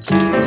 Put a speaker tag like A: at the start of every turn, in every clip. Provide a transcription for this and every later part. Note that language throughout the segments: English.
A: Hello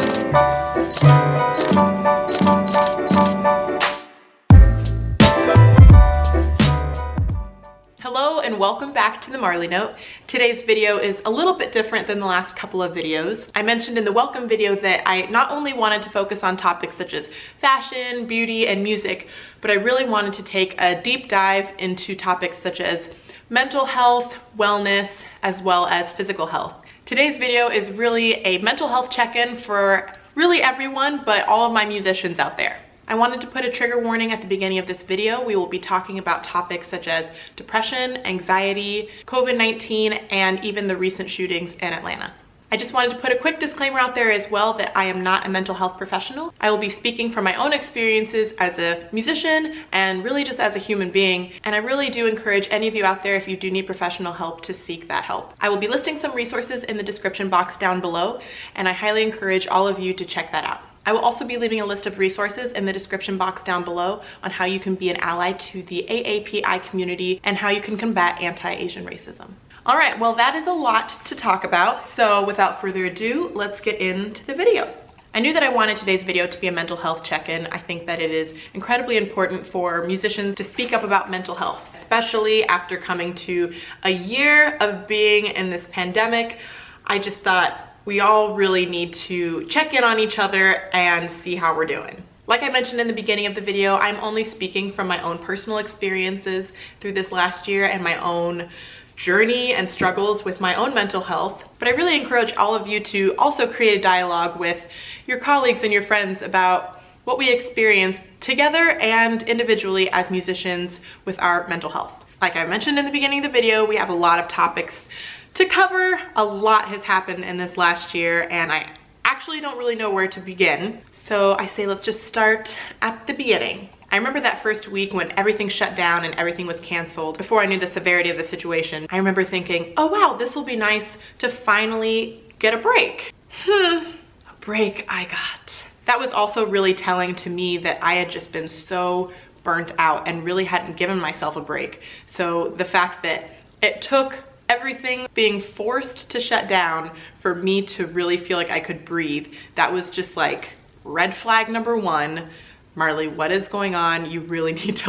A: and welcome back to the Marlea Note. Today's video is a little bit different than the last couple of videos. I mentioned in the welcome video that I not only wanted to focus on topics such as fashion, beauty, and music, but I really wanted to take a deep dive into topics such as mental health, wellness, as well as physical health. Today's video is really a mental health check-in for really everyone, but all of my musicians out there. I wanted to put a trigger warning at the beginning of this video. We will be talking about topics such as depression, anxiety, COVID-19, and even the recent shootings in Atlanta. I just wanted to put a quick disclaimer out there as well that I am not a mental health professional. I will be speaking from my own experiences as a musician and really just as a human being. And I really do encourage any of you out there, if you do need professional help, to seek that help. I will be listing some resources in the description box down below, and I highly encourage all of you to check that out. I will also be leaving a list of resources in the description box down below on how you can be an ally to the AAPI community and how you can combat anti-Asian racism. All right, well, that is a lot to talk about. So without further ado, let's get into the video. I knew that I wanted today's video to be a mental health check-in. I think that it is incredibly important for musicians to speak up about mental health, especially after coming to a year of being in this pandemic. I just thought, we all really need to check in on each other and see how we're doing. Like I mentioned in the beginning of the video, I'm only speaking from my own personal experiences through this last year and my own journey and struggles with my own mental health. But I really encourage all of you to also create a dialogue with your colleagues and your friends about what we experience together and individually as musicians with our mental health. Like I mentioned in the beginning of the video, we have a lot of topics to cover. A lot has happened in this last year and I actually don't really know where to begin. So I say let's just start at the beginning. I remember that first week when everything shut down and everything was canceled. Before I knew the severity of the situation, I remember thinking, oh wow, this will be nice to finally get a break. A break I got. That was also really telling to me that I had just been so burnt out and really hadn't given myself a break. So the fact that it took everything being forced to shut down for me to really feel like I could breathe, that was just like red flag number one. Marlea, what is going on? You really need to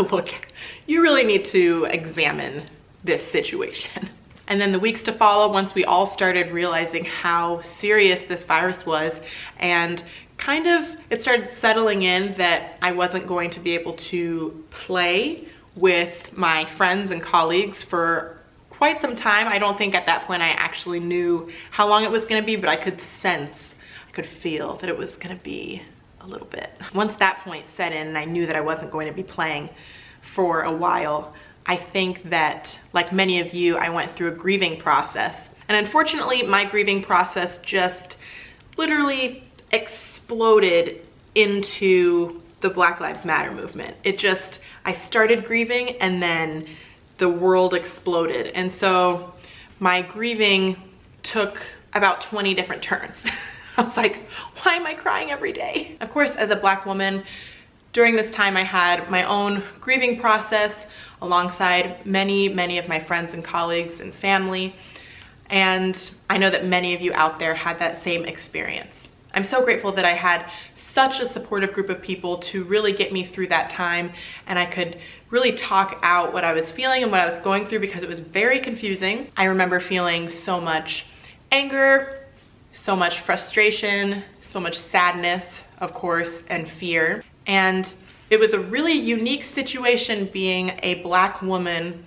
A: examine this situation. And then the weeks to follow, once we all started realizing how serious this virus was, and kind of it started settling in that I wasn't going to be able to play with my friends and colleagues for quite some time. I don't think at that point I actually knew how long it was going to be, but I could sense, I could feel that it was going to be a little bit. Once that point set in and I knew that I wasn't going to be playing for a while, I think that, like many of you, I went through a grieving process. And unfortunately, my grieving process just literally exploded into the Black Lives Matter movement. I started grieving and then the world exploded. And so my grieving took about 20 different turns. I was like, why am I crying every day? Of course, as a Black woman, during this time I had my own grieving process alongside many of my friends and colleagues and family. And I know that many of you out there had that same experience. I'm so grateful that I had such a supportive group of people to really get me through that time, and I could really talk out what I was feeling and what I was going through because it was very confusing. I remember feeling so much anger, so much frustration, so much sadness, of course, and fear. And it was a really unique situation being a Black woman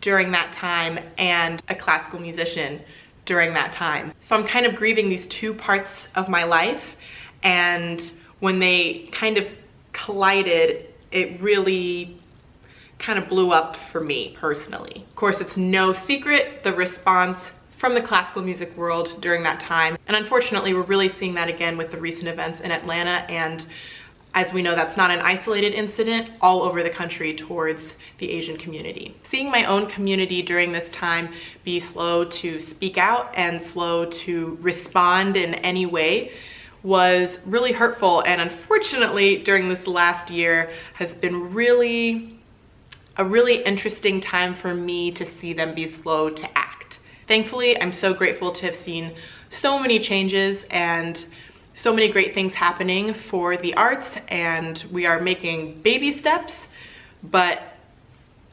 A: during that time and a classical musician during that time. So I'm kind of grieving these two parts of my life, and when they kind of collided, it really kind of blew up for me personally. Of course, it's no secret the response from the classical music world during that time. And unfortunately, we're really seeing that again with the recent events in Atlanta. And as we know, that's not an isolated incident, all over the country towards the Asian community. Seeing my own community during this time be slow to speak out and slow to respond in any way was really hurtful. And unfortunately, during this last year has been a really interesting time for me to see them be slow to act. Thankfully, I'm so grateful to have seen so many changes, and so many great things happening for the arts, and we are making baby steps, but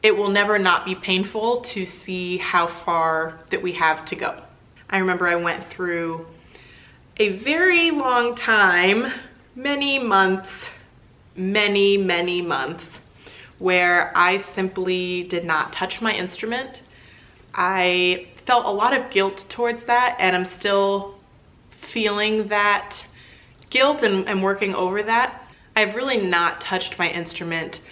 A: it will never not be painful to see how far that we have to go. I remember I went through a very long time, many months, where I simply did not touch my instrument. I felt a lot of guilt towards that, and I'm still feeling that guilt and working over that. I've really not touched my instrument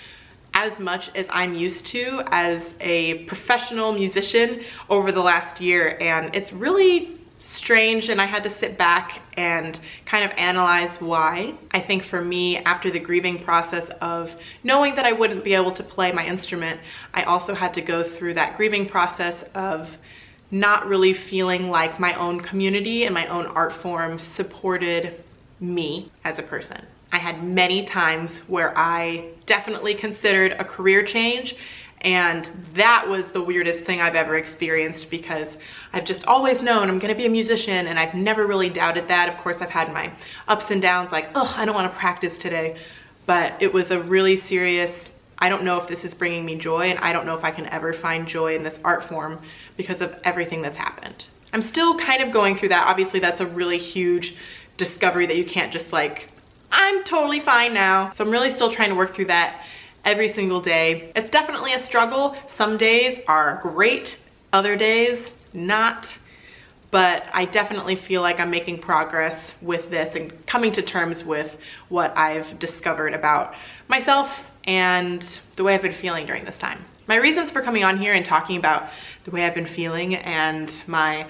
A: as much as I'm used to as a professional musician over the last year, and it's really strange, and I had to sit back and kind of analyze why. I think for me, after the grieving process of knowing that I wouldn't be able to play my instrument, I also had to go through that grieving process of not really feeling like my own community and my own art form supported me as a person. I had many times where I definitely considered a career change, and that was the weirdest thing I've ever experienced, because I've just always known I'm gonna be a musician, and I've never really doubted that. Of course, I've had my ups and downs, like, oh, I don't wanna practice today. But it was a really serious, I don't know if this is bringing me joy, and I don't know if I can ever find joy in this art form because of everything that's happened. I'm still kind of going through that. Obviously, that's a really huge discovery that you can't just like, I'm totally fine now. So I'm really still trying to work through that every single day. It's definitely a struggle. Some days are great, other days not, but I definitely feel like I'm making progress with this and coming to terms with what I've discovered about myself and the way I've been feeling during this time. My reasons for coming on here and talking about the way I've been feeling and my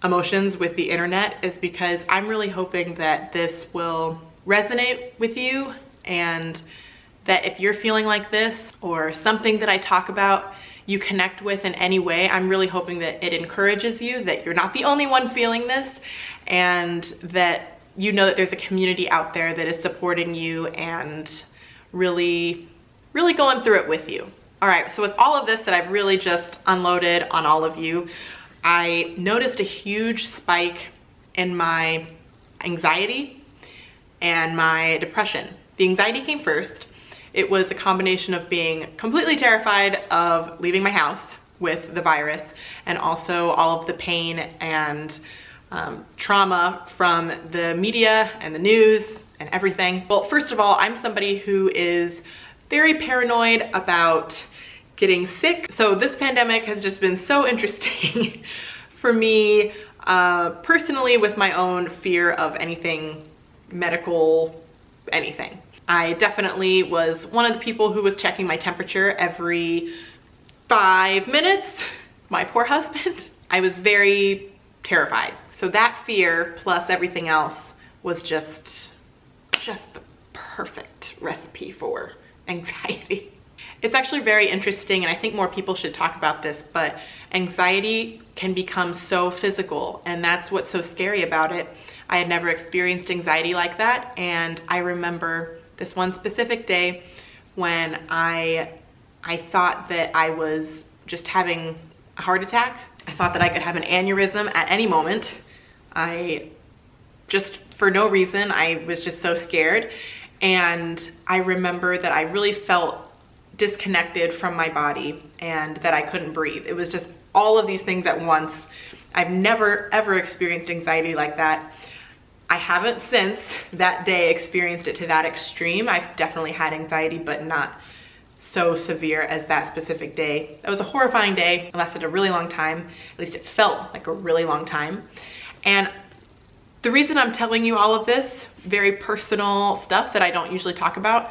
A: emotions with the internet is because I'm really hoping that this will resonate with you, and that if you're feeling like this or something that I talk about you connect with in any way, I'm really hoping that it encourages you, that you're not the only one feeling this, and that you know that there's a community out there that is supporting you and really going through it with you. All right, so with all of this that I've really just unloaded on all of you, I noticed a huge spike in my anxiety and my depression. The anxiety came first. It was a combination of being completely terrified of leaving my house with the virus, and also all of the pain and trauma from the media and the news and everything. Well, first of all, I'm somebody who is very paranoid about getting sick. So this pandemic has just been so interesting for me personally, with my own fear of anything medical, anything. I definitely was one of the people who was checking my temperature every 5 minutes. My poor husband. I was very terrified. So that fear plus everything else was just the perfect recipe for anxiety. It's actually very interesting, and I think more people should talk about this, but anxiety can become so physical, and that's what's so scary about it. I had never experienced anxiety like that, and I remember this one specific day when I thought that I was just having a heart attack. I thought that I could have an aneurysm at any moment. For no reason, I was just so scared. And I remember that I really felt disconnected from my body and that I couldn't breathe. It was just all of these things at once. I've never ever experienced anxiety like that. I haven't since that day experienced it to that extreme. I've definitely had anxiety, but not so severe as that specific day. That was a horrifying day. It lasted a really long time. At least it felt like a really long time. And the reason I'm telling you all of this very personal stuff that I don't usually talk about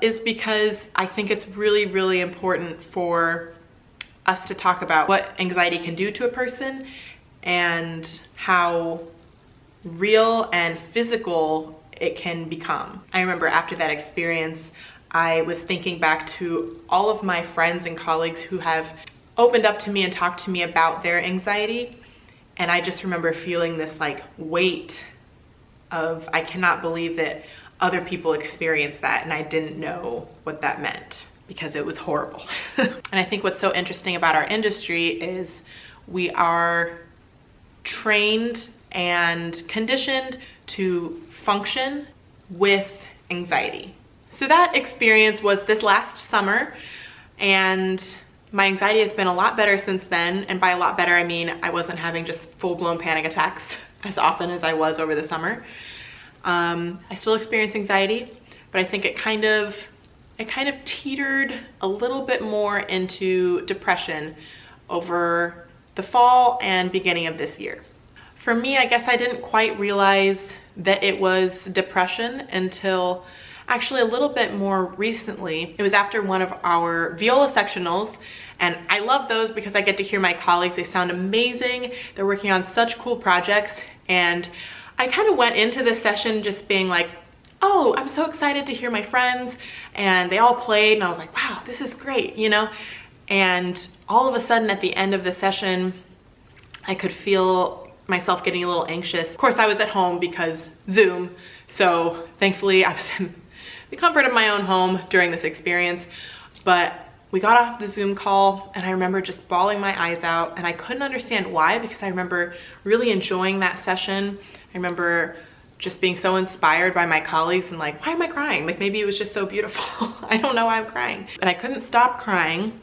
A: is because I think it's really important for us to talk about what anxiety can do to a person and how real and physical it can become. I remember after that experience, I was thinking back to all of my friends and colleagues who have opened up to me and talked to me about their anxiety. And I just remember feeling this like weight of, I cannot believe that other people experienced that and I didn't know what that meant, because it was horrible. And I think what's so interesting about our industry is we are trained and conditioned to function with anxiety. So that experience was this last summer, and my anxiety has been a lot better since then. And by a lot better, I mean I wasn't having just full-blown panic attacks as often as I was over the summer. I still experience anxiety, but I think it kind of teetered a little bit more into depression over the fall and beginning of this year. For me, I guess I didn't quite realize that it was depression until actually a little bit more recently. It was after one of our viola sectionals, and I love those because I get to hear my colleagues. They sound amazing. They're working on such cool projects, and I kind of went into this session just being like, oh, I'm so excited to hear my friends, and they all played, and I was like, wow, this is great, you know? And all of a sudden at the end of the session, I could feel myself getting a little anxious. Of course, I was at home because Zoom, so thankfully I was in the comfort of my own home during this experience. But we got off the Zoom call, and I remember just bawling my eyes out, and I couldn't understand why, because I remember really enjoying that session. I remember just being so inspired by my colleagues and like, why am I crying? Like maybe it was just so beautiful. I don't know why I'm crying. And I couldn't stop crying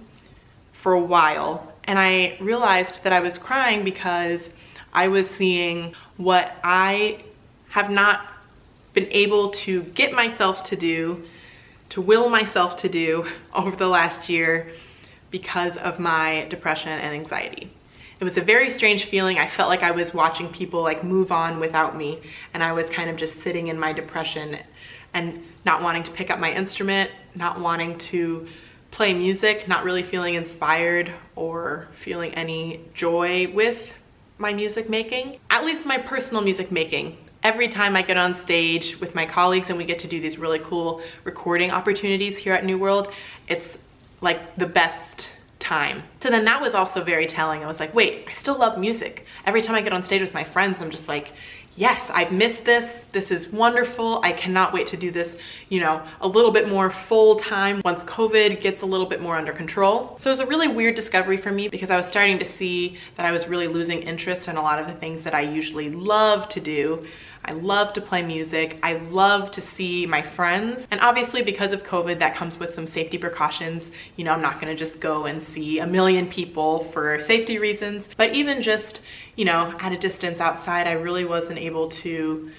A: for a while. And I realized that I was crying because I was seeing what I have not been able to get myself to do, to will myself to do over the last year because of my depression and anxiety. It was a very strange feeling. I felt like I was watching people like move on without me, and I was kind of just sitting in my depression and not wanting to pick up my instrument, not wanting to play music, not really feeling inspired or feeling any joy with my music making, at least my personal music making. Every time I get on stage with my colleagues and we get to do these really cool recording opportunities here at New World, it's like the best time. So then that was also very telling. I was like, wait, I still love music. Every time I get on stage with my friends, I'm just like, yes, I've missed this. This is wonderful. I cannot wait to do this, you know, a little bit more full time once COVID gets a little bit more under control. So it was a really weird discovery for me because I was starting to see that I was really losing interest in a lot of the things that I usually love to do. I love to play music. I love to see my friends. And obviously because of COVID, that comes with some safety precautions. You know, I'm not gonna just go and see a million people for safety reasons, but even just, you know, at a distance outside, I really wasn't able to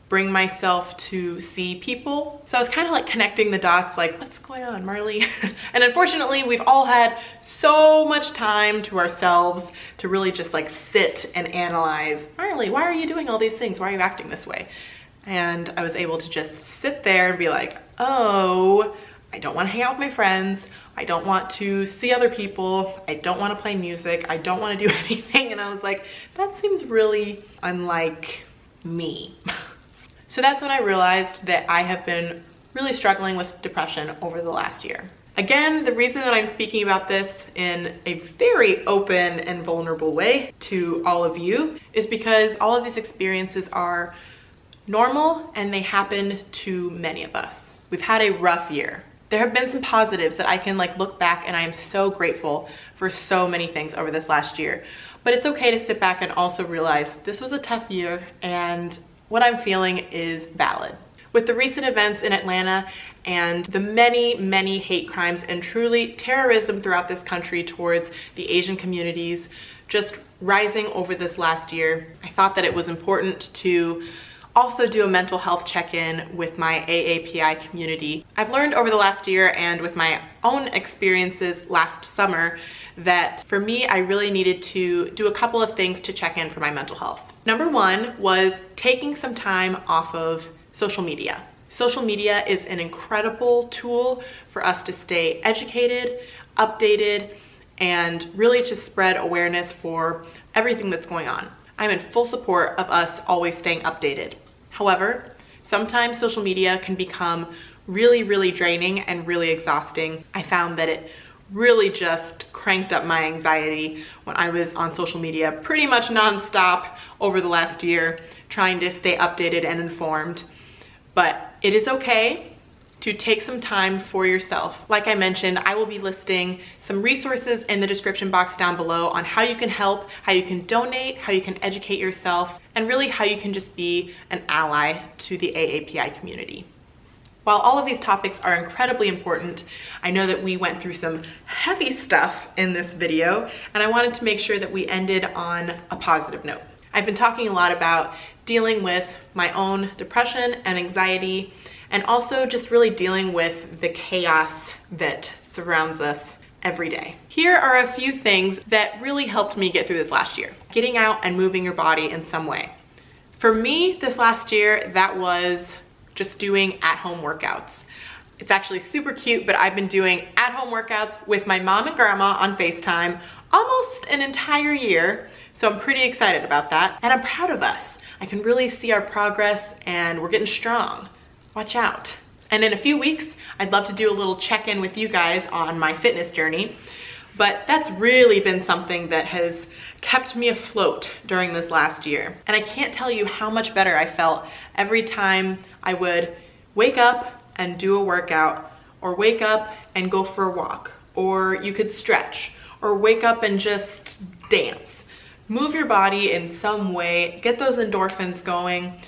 A: bring myself to see people. So I was kind of like connecting the dots, like, what's going on, Marley? And unfortunately, we've all had so much time to ourselves to really just like sit and analyze, Marley, why are you doing all these things? Why are you acting this way? And I was able to just sit there and be like, oh, I don't want to hang out with my friends. I don't want to see other people. I don't want to play music. I don't want to do anything. And I was like, that seems really unlike me. So that's when I realized that I have been really struggling with depression over the last year. Again, the reason that I'm speaking about this in a very open and vulnerable way to all of you is because all of these experiences are normal and they happen to many of us. We've had a rough year. There have been some positives that I can like look back, and I am so grateful for so many things over this last year. But it's okay to sit back and also realize this was a tough year and what I'm feeling is valid. With the recent events in Atlanta and the many, many hate crimes and truly terrorism throughout this country towards the Asian communities just rising over this last year, I thought that it was important to also do a mental health check-in with my AAPI community. I've learned over the last year and with my own experiences last summer that for me, I really needed to do a couple of things to check in for my mental health. Number one was taking some time off of social media. Social media is an incredible tool for us to stay educated, updated, and really to spread awareness for everything that's going on. I'm in full support of us always staying updated. However, sometimes social media can become really, really draining and really exhausting. I found that it really just cranked up my anxiety when I was on social media pretty much nonstop over the last year, trying to stay updated and informed. But it is okay to take some time for yourself. Like I mentioned, I will be listing some resources in the description box down below on how you can help, how you can donate, how you can educate yourself, and really how you can just be an ally to the AAPI community. While all of these topics are incredibly important, I know that we went through some heavy stuff in this video, and I wanted to make sure that we ended on a positive note. I've been talking a lot about dealing with my own depression and anxiety, and also just really dealing with the chaos that surrounds us every day. Here are a few things that really helped me get through this last year. Getting out and moving your body in some way. For me, this last year, that was just doing at-home workouts. It's actually super cute, but I've been doing at-home workouts with my mom and grandma on FaceTime almost an entire year, so I'm pretty excited about that, and I'm proud of us. I can really see our progress, and we're getting strong. Watch out. And in a few weeks, I'd love to do a little check-in with you guys on my fitness journey, but that's really been something that has kept me afloat during this last year. And I can't tell you how much better I felt every time I would wake up and do a workout, or wake up and go for a walk, or you could stretch, or wake up and just dance. Move your body in some way, get those endorphins going.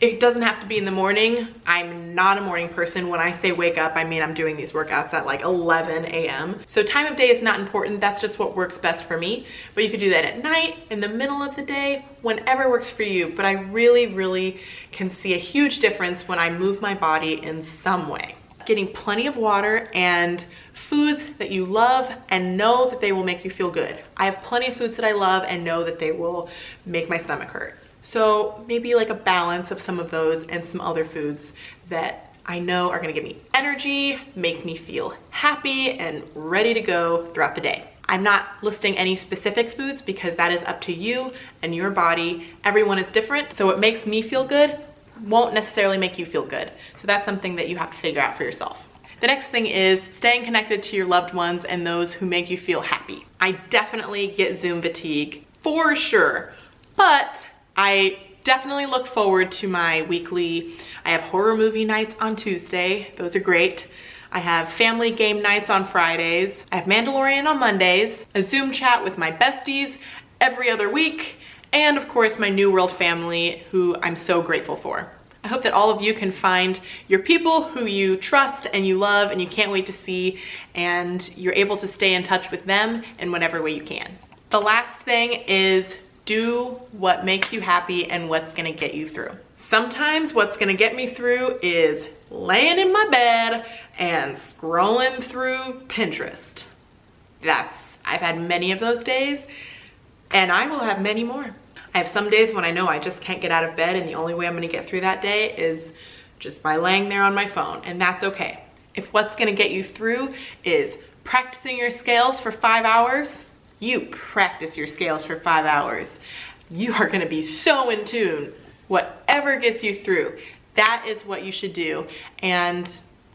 A: It doesn't have to be in the morning. I'm not a morning person. When I say wake up, I mean I'm doing these workouts at like 11 a.m. So time of day is not important. That's just what works best for me. But you could do that at night, in the middle of the day, whenever works for you. But I really, really can see a huge difference when I move my body in some way. Getting plenty of water and foods that you love and know that they will make you feel good. I have plenty of foods that I love and know that they will make my stomach hurt. So maybe like a balance of some of those and some other foods that I know are gonna give me energy, make me feel happy and ready to go throughout the day. I'm not listing any specific foods because that is up to you and your body. Everyone is different, so what makes me feel good won't necessarily make you feel good. So that's something that you have to figure out for yourself. The next thing is staying connected to your loved ones and those who make you feel happy. I definitely get Zoom fatigue for sure, but I definitely look forward to my weekly, I have horror movie nights on Tuesday. Those are great. I have family game nights on Fridays. I have Mandalorian on Mondays, a Zoom chat with my besties every other week, and of course my New World family, who I'm so grateful for. I hope that all of you can find your people who you trust and you love and you can't wait to see, and you're able to stay in touch with them in whatever way you can. The last thing is do what makes you happy and what's gonna get you through. Sometimes what's gonna get me through is laying in my bed and scrolling through Pinterest. I've had many of those days, and I will have many more. I have some days when I know I just can't get out of bed, and the only way I'm gonna get through that day is just by laying there on my phone, and that's okay. If what's gonna get you through is practicing your scales for 5 hours, you practice your scales for 5 hours. You are gonna be so in tune. Whatever gets you through, that is what you should do. And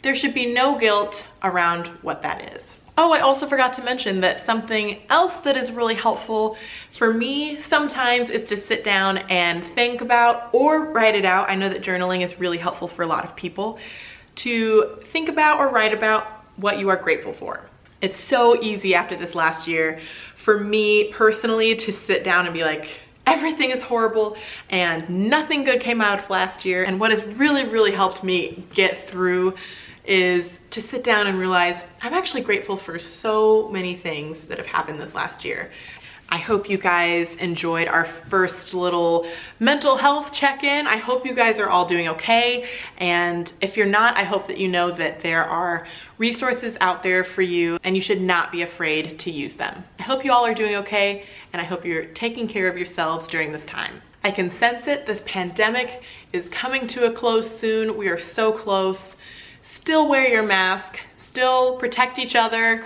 A: there should be no guilt around what that is. Oh, I also forgot to mention that something else that is really helpful for me sometimes is to sit down and think about or write it out. I know that journaling is really helpful for a lot of people, to think about or write about what you are grateful for. It's so easy after this last year for me personally to sit down and be like, everything is horrible and nothing good came out of last year. And what has really, really helped me get through is to sit down and realize I'm actually grateful for so many things that have happened this last year. I hope you guys enjoyed our first little mental health check-in. I hope you guys are all doing okay. And if you're not, I hope that you know that there are resources out there for you and you should not be afraid to use them. I hope you all are doing okay, and I hope you're taking care of yourselves during this time. I can sense it. This pandemic is coming to a close soon. We are so close. Still wear your mask, still protect each other,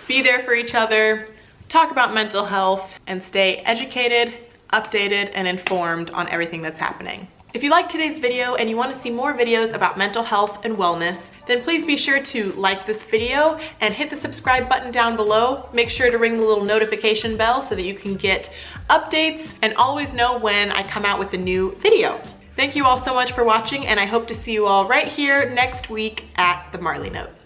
A: be there for each other, talk about mental health, and stay educated, updated, and informed on everything that's happening. If you liked today's video and you want to see more videos about mental health and wellness, then please be sure to like this video and hit the subscribe button down below. Make sure to ring the little notification bell so that you can get updates and always know when I come out with a new video. Thank you all so much for watching, and I hope to see you all right here next week at the Marlea Note.